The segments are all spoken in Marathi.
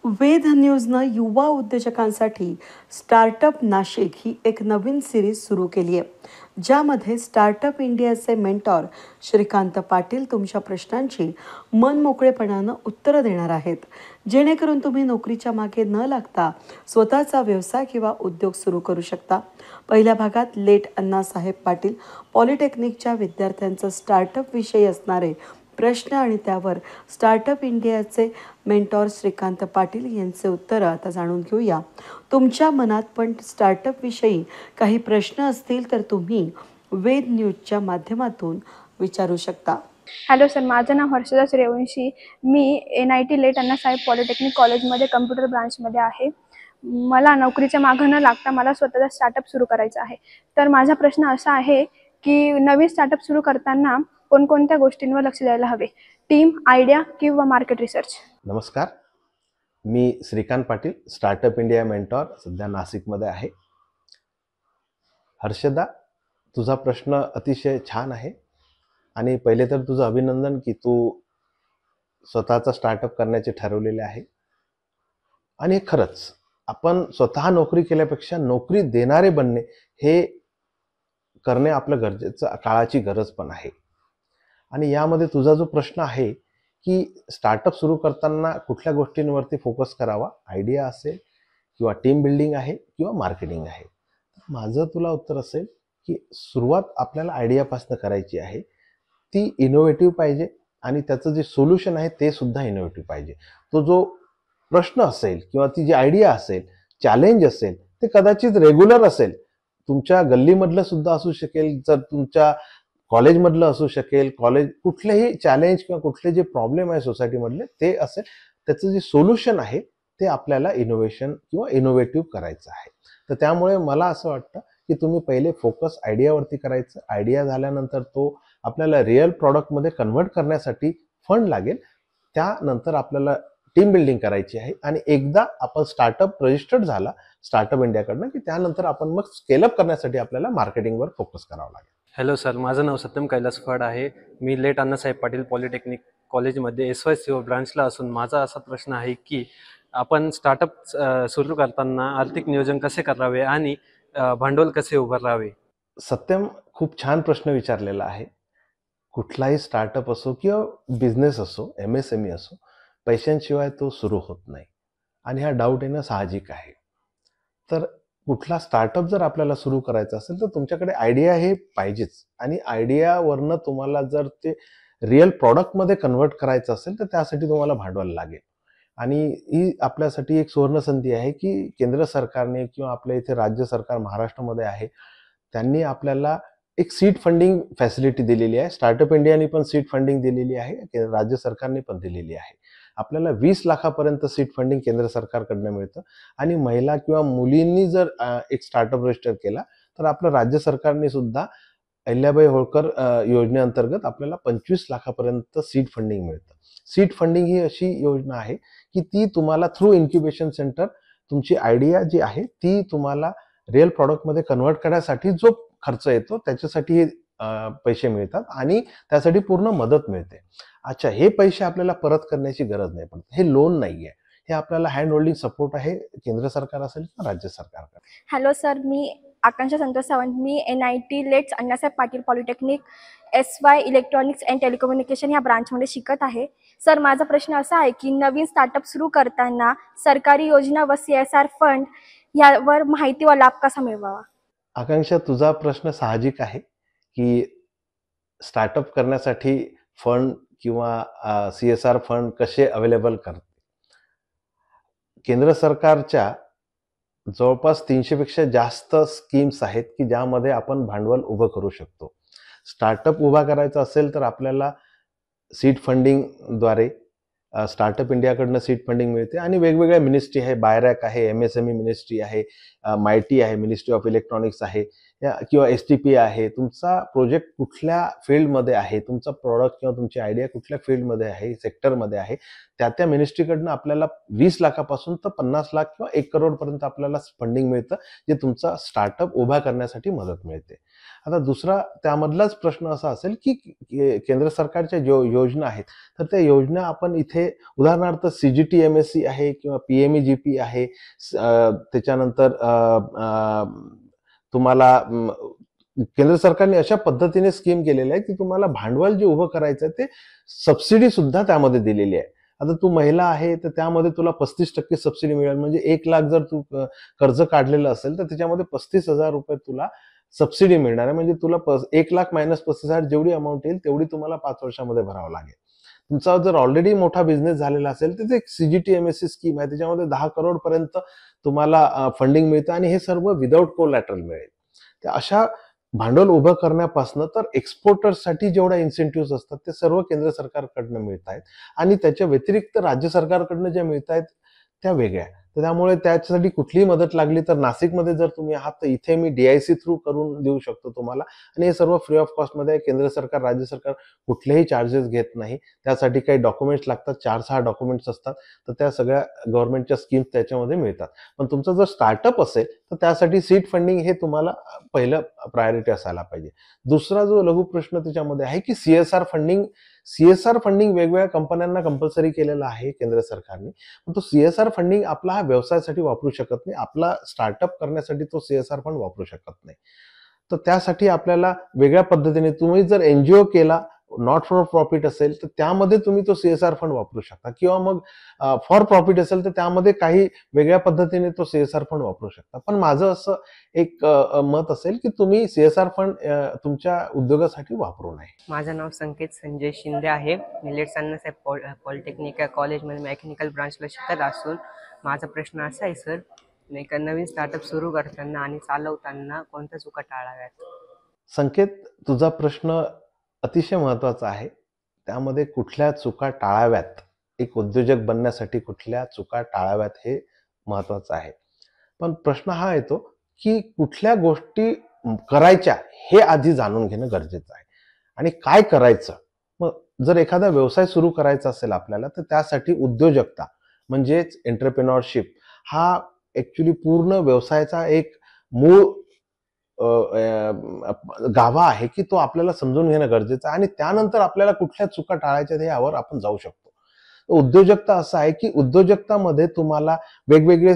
वेद न्यूजनं युवा उद्योजकांसाठी स्टार्टअप नाशिक ही एक नवीन सिरीज सुरू केली आहे, ज्यामध्ये स्टार्टअप इंडियाचे मेंटॉर श्रीकांत पाटील तुमच्या प्रश्नांची मनमोकळेपणानं उत्तरं देणार आहेत, जेणेकरून तुम्ही नोकरीच्या मागे न लागता स्वतःचा व्यवसाय किंवा उद्योग सुरू करू शकता. पहिल्या भागात लेट अण्णासाहेब पाटील पॉलिटेक्निकच्या विद्यार्थ्यांचं स्टार्टअप विषयी असणारे प्रश्न आणि त्यावर स्टार्टअप इंडियाचे मेंटॉर श्रीकांत पाटील यांचे उत्तरं आता जाणून घेऊया. तुमच्या मनात पण स्टार्टअप विषयी काही प्रश्न असतील तर तुम्ही वेद न्यूजच्या माध्यमातून विचारू शकता. हॅलो सर, माझं नाव हर्षदा सूर्यवंशी. मी NIT लेट अण्णासाहेब पॉलिटेक्निक कॉलेजमध्ये कम्प्युटर ब्रांचमध्ये आहे. मला नोकरीच्या मागं न लागता मला स्वतःचा स्टार्टअप सुरू करायचा आहे. तर माझा प्रश्न असा आहे की नवीन स्टार्टअप सुरू करताना कोणकोणत्या गोष्टींवर लक्ष द्यायला हवे? टीम, आयडिया किंवा मार्केट रिसर्च? नमस्कार, मी Shrikant Patil, startup India mentor, सध्या नाशिकमध्ये आहे. हर्षदा, तुझा प्रश्न अतिशय छान आहे आणि पहिले तर तुझं अभिनंदन की तू स्वतःचा स्टार्टअप करण्याचे ठरवलेले आहे. आणि खरंच आपण स्वतः नोकरी केल्यापेक्षा नोकरी देणारे बनणे हे करणे आपलं गरजेचं, काळाची गरज पण आहे. आणि यामध्ये तुझा जो प्रश्न आहे की स्टार्टअप सुरू करताना कुठल्या गोष्टींवरती फोकस करावा, आयडिया असेल किंवा टीम बिल्डिंग आहे किंवा मार्केटिंग आहे, माझं तुला उत्तर असेल की सुरुवात आपल्याला आयडियापासून करायची आहे. ती इनोव्हेटिव्ह पाहिजे आणि त्याचं जे सोल्युशन आहे ते सुद्धा इनोव्हेटिव्ह पाहिजे. तो जो प्रश्न असेल किंवा ती जी आयडिया असेल, चॅलेंज असेल, ते कदाचित रेग्युलर असेल, तुमच्या गल्लीमधलं सुद्धा असू शकेल, जर तुमच्या कॉलेजमधलं असू शकेल, कॉलेज कुठलेही चॅलेंज किंवा कुठले जे प्रॉब्लेम आहे सोसायटीमधले ते असेल, त्याचं जे सोल्युशन आहे ते आपल्याला इनोव्हेशन किंवा इनोव्हेटिव्ह करायचं आहे. तर त्यामुळे मला असं वाटतं की तुम्ही पहिले फोकस आयडियावरती करायचं. आयडिया झाल्यानंतर तो आपल्याला रिअल प्रॉडक्टमध्ये कन्व्हर्ट करण्यासाठी फंड लागेल. त्यानंतर आपल्याला टीम बिल्डिंग करायची आहे आणि एकदा आपण स्टार्टअप रजिस्टर्ड झाला स्टार्टअप इंडियाकडनं की त्यानंतर आपण मग स्केलअप करण्यासाठी आपल्याला मार्केटिंगवर फोकस करावं लागेल. हॅलो सर, माझं नाव सत्यम कैलास फड आहे. Me let Annasaheb Patil polytechnic कॉलेजमध्ये SYCO ब्रांचला असून माझा असा प्रश्न आहे की आपण स्टार्टअप सुरू करताना आर्थिक नियोजन कसे करावे आणि भांडवल कसे उभारावे? सत्यम, खूप छान प्रश्न विचारलेला आहे. कुठलाही स्टार्टअप असो किंवा बिझनेस असो, MSME असो, पैशांशिवाय तो सुरू होत नाही आणि हा डाऊट येणं साहजिक आहे. तर कुठला स्टार्टअप जर आपल्याला सुरू करायचा असेल तर तुमच्याकडे आयडिया हे पाहिजेच आणि आयडियावरनं तुम्हाला जर ते रिअल प्रॉडक्टमध्ये कन्व्हर्ट करायचं असेल तर त्यासाठी तुम्हाला भांडवल लागेल. आणि ही आपल्यासाठी एक सुवर्णसंधी आहे की केंद्र सरकारने किंवा आपल्या इथे राज्य सरकार महाराष्ट्रामध्ये आहे, त्यांनी आपल्याला एक सीड फंडिंग फॅसिलिटी दिलेली आहे. स्टार्टअप इंडियाने पण सीड फंडिंग दिलेली आहे, राज्य सरकारने पण दिलेली आहे. आपल्याला 20 लाखापर्यंत सीड फंडिंग केंद्र सरकारकडनं मिळतं आणि महिला किंवा मुलींनी जर एक स्टार्टअप रजिस्टर केला तर आपलं राज्य सरकारने सुद्धा अहिल्याबाई होळकर योजनेअंतर्गत आपल्याला 25 लाखापर्यंत सीड फंडिंग मिळतं. सीड फंडिंग ही अशी योजना आहे की ती तुम्हाला थ्रू इन्क्युबेशन सेंटर तुमची आयडिया जी आहे ती तुम्हाला रिअल प्रॉडक्टमध्ये कन्व्हर्ट करण्यासाठी जो खर्च येतो त्याच्यासाठी पैसे मिळतात आणि त्यासाठी पूर्ण मदत मिळते. अच्छा, हे पैसे आपल्याला परत करण्याची गरज नाही पडत. हे लोन नाही आहे, हे आपल्याला हँड होल्डिंग सपोर्ट आहे, केंद्र सरकार असेल किंवा राज्य सरकार. हॅलो सर, मी आकांक्षा संतोष सावंत. मी NIT late Annasaheb Patil polytechnic SY electronics and telecommunication या ब्रांचमध्ये शिकत आहे. सर, माझा प्रश्न असा आहे की नवीन स्टार्टअप सुरू करताना सरकारी योजना व CSR फंड यावर माहिती व लाभ कसा मिळवावा? आकांक्षा, तुझा प्रश्न साहजिक आहे की स्टार्टअप करण्यासाठी फंड किंवा CSR फंड कसे अवेलेबल करते. केंद्र सरकारच्या जवळपास 300 पेक्षा जास्त स्कीम्स आहेत की ज्यामध्ये आपण भांडवल उभं करू शकतो. स्टार्टअप उभा करायचा असेल तर आपल्याला सीड फंडिंगद्वारे स्टार्टअप इंडियाकडनं सीड फंडिंग मिळते आणि वेगवेगळ्या मिनिस्ट्री आहे, बायरॅक आहे, MSME मिनिस्ट्री आहे, MIT आहे, मिनिस्ट्री ऑफ इलेक्ट्रॉनिक्स आहे, किंवा STP आहे, तुमचा प्रोजेक्ट कुठल्या फील्डमध्ये आहे, तुमचा प्रॉडक्ट किंवा तुमची आयडिया कुठल्या फील्डमध्ये आहे, सेक्टरमध्ये आहे, त्या मिनिस्ट्रीकडनं आपल्याला 20 लाखापासून तर 50 लाख किंवा 1 करोडपर्यंत आपल्याला फंडिंग मिळतं, जे तुमचा स्टार्टअप उभा करण्यासाठी मदत मिळते. आता दुसरा त्यामधलाच प्रश्न असा असेल की केंद्र सरकारच्या योजना आहेत, तर त्या योजना आपण इथे उदाहरणार्थ CGT-MSc आहे किंवा PMEGP आहे, त्याच्यानंतर तुम्हाला केंद्र सरकारने अशा पद्धतीने स्कीम केलेल्या आहे की तुम्हाला भांडवल जे उभं करायचं आहे ते सबसिडी सुद्धा त्यामध्ये दिलेली आहे. आता तू महिला आहे तर त्यामध्ये तुला 35% सबसिडी मिळेल. म्हणजे 1 लाख जर तू कर्ज काढलेलं असेल तर त्याच्यामध्ये 35,000 रुपये तुला सबसिडी मिळणार आहे. म्हणजे तुला 1 लाख मायनस 35,000 जेवढी अमाऊंट येईल तेवढी तुम्हाला 5 वर्षामध्ये भरावं लागेल. तुमचा जर ऑलरेडी मोठा बिझनेस झालेला असेल तर ते CGT-MSc स्कीम आहे, त्याच्यामध्ये 10 करोड पर्यंत तुम्हाला फंडिंग मिळतं आणि हे सर्व विदाऊट कोलॅटरल मिळेल. तर अशा भांडवल उभं करण्यापासून तर एक्सपोर्टर्ससाठी जेवढ्या इन्सेंटिव्ह असतात ते सर्व केंद्र सरकारकडनं मिळत आहेत आणि त्याच्या व्यतिरिक्त राज्य सरकारकडनं ज्या मिळत आहेत त्या वेगळ्या. तर त्यामुळे त्याच्यासाठी कुठलीही मदत लागली तर नाशिकमध्ये जर तुम्ही आहात तर इथे मी DIC थ्रू करून देऊ शकतो तुम्हाला आणि हे सर्व फ्री ऑफ कॉस्टमध्ये आहे. केंद्र सरकार राज्य सरकार कुठलेही चार्जेस घेत नाही. त्यासाठी काही डॉक्युमेंट्स लागतात, 4-6 डॉक्युमेंट्स असतात, तर त्या सगळ्या गव्हर्नमेंटच्या स्कीम्स त्याच्यामध्ये मिळतात. पण तुमचा जर स्टार्टअप असेल तर त्यासाठी सीड फंडिंग हे तुम्हाला पहिलं प्रायोरिटी असायला पाहिजे. दुसरा जो लघु प्रश्न त्याच्यामध्ये आहे की CSR फंडिंग वेगवेगळ्या कंपन्यांना कंपल्सरी केलेला आहे केंद्र सरकारने. पण तो CSR फंडिंग आपला हा व्यवसायासाठी वापरू शकत नाही, आपला स्टार्टअप करण्यासाठी तो CSR फंड वापरू शकत नाही. तर त्यासाठी आपल्याला वेगळ्या पद्धतीने तुम्ही जर NGO केला, नॉट फॉर प्रॉफिट असेल तर त्यामध्ये तुम्ही तो CSR फंड वापरू शकता किंवा मग फॉर प्रॉफिट असेल तर त्यामध्ये काही वेगळ्या पद्धतीने तो CSR फंड वापरू शकता. पण माझं असं एक मत असेल की तुम्ही CSR फंड तुमच्या उद्योगासाठी वापरू नये. माझं नाव संकेत संजय शिंदे आहे. मी लेट अण्णासाहेब पॉलिटेक्निक कॉलेजमध्ये मेकॅनिकल ब्रांचला शिकत असून माझा प्रश्न असा आहे सर, एक नवीन स्टार्टअप सुरू करताना आणि चालवताना कोणत्या चुका टाळाव्यात? संकेत, तुझा प्रश्न अतिशय महत्त्वाचा आहे. त्यामध्ये कुठल्या चुका टाळाव्यात, एक उद्योजक बनण्यासाठी कुठल्या चुका टाळाव्यात हे महत्त्वाचं आहे. पण प्रश्न हा येतो की कुठल्या गोष्टी करायच्या हे आधी जाणून घेणं गरजेचं आहे आणि काय करायचं. मग जर एखादा व्यवसाय सुरू करायचा असेल आपल्याला तर त्यासाठी उद्योजकता म्हणजेच एंटरप्रेन्योरशिप हा ॲक्च्युली पूर्ण व्यवसायाचा एक मूळ गाभा आहे की तो आपल्याला समजून घेणं गरजेचं आहे आणि त्यानंतर आपल्याला कुठल्या चुका टाळायच्या यावर आपण जाऊ शकतो. उद्योजकता असं आहे की उद्योजकतामध्ये तुम्हाला वेगवेगळे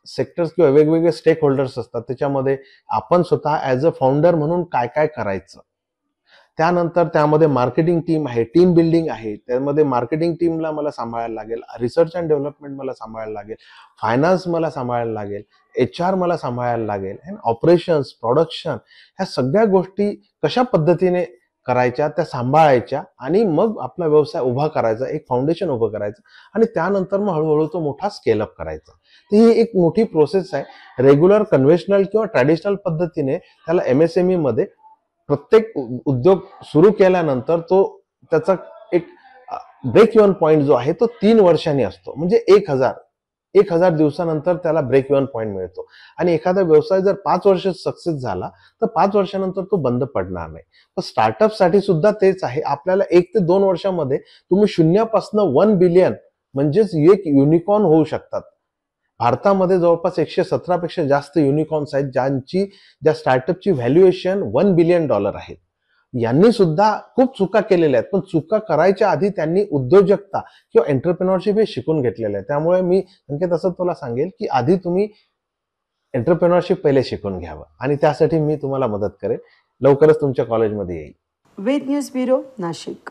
सेक्टर्स किंवा वेगवेगळे स्टेक होल्डर्स असतात. त्याच्यामध्ये आपण स्वतः ॲज अ फाउंडर म्हणून काय काय करायचं, त्यानंतर त्यामध्ये मार्केटिंग टीम आहे, टीम बिल्डिंग आहे, त्यामध्ये मार्केटिंग टीमला मला सांभाळायला लागेल, रिसर्च अँड डेव्हलपमेंट मला सांभाळायला लागेल, फायनान्स मला सांभाळायला लागेल, HR मला सांभाळायला लागेल, ऑपरेशन्स, प्रोडक्शन, ह्या सगळ्या गोष्टी कशा पद्धतीने करायच्या त्या सांभाळायच्या आणि मग आपला व्यवसाय उभा करायचा, एक फाउंडेशन उभं करायचं आणि त्यानंतर मग हळूहळू तो मोठा स्केलअप करायचा. तर ही एक मोठी प्रोसेस आहे. रेग्युलर कन्व्हेन्शनल किंवा ट्रॅडिशनल पद्धतीने त्याला MSME मध्ये प्रत्येक उद्योग सुरू केल्यानंतर तो त्याचा एक ब्रेक इव्हन पॉईंट जो आहे तो 3 वर्षांनी असतो. म्हणजे 1000 दिवसानंतर त्याला ब्रेक इव्हन पॉईंट मिळतो आणि एखादा व्यवसाय जर 5 वर्ष सक्सेस झाला तर 5 वर्षानंतर तो बंद पडणार नाही. तर स्टार्टअपसाठी सुद्धा तेच आहे. आपल्याला 1 ते 2 वर्षामध्ये तुम्ही शून्यापासून 1 बिलियन म्हणजेच एक युनिकॉर्न होऊ शकतात. भारतामध्ये जवळपास 117 पेक्षा जास्त युनिकॉर्न्स आहेत ज्या स्टार्टअपची व्हॅल्युएशन $1 बिलियन आहे. यांनी सुद्धा खूप चुका केलेल्या आहेत, पण चुका करायच्या आधी त्यांनी उद्योजकता किंवा एंटरप्रेन्योरशिप हे शिकून घेतलेलं आहे. त्यामुळे मी संकेत असं तुला सांगेल की आधी तुम्ही एंटरप्रेन्योरशिप पहिले शिकून घ्यावं आणि त्यासाठी मी तुम्हाला मदत करेन. लवकरच तुमच्या कॉलेजमध्ये येईल. वेद न्यूज ब्युरो, नाशिक.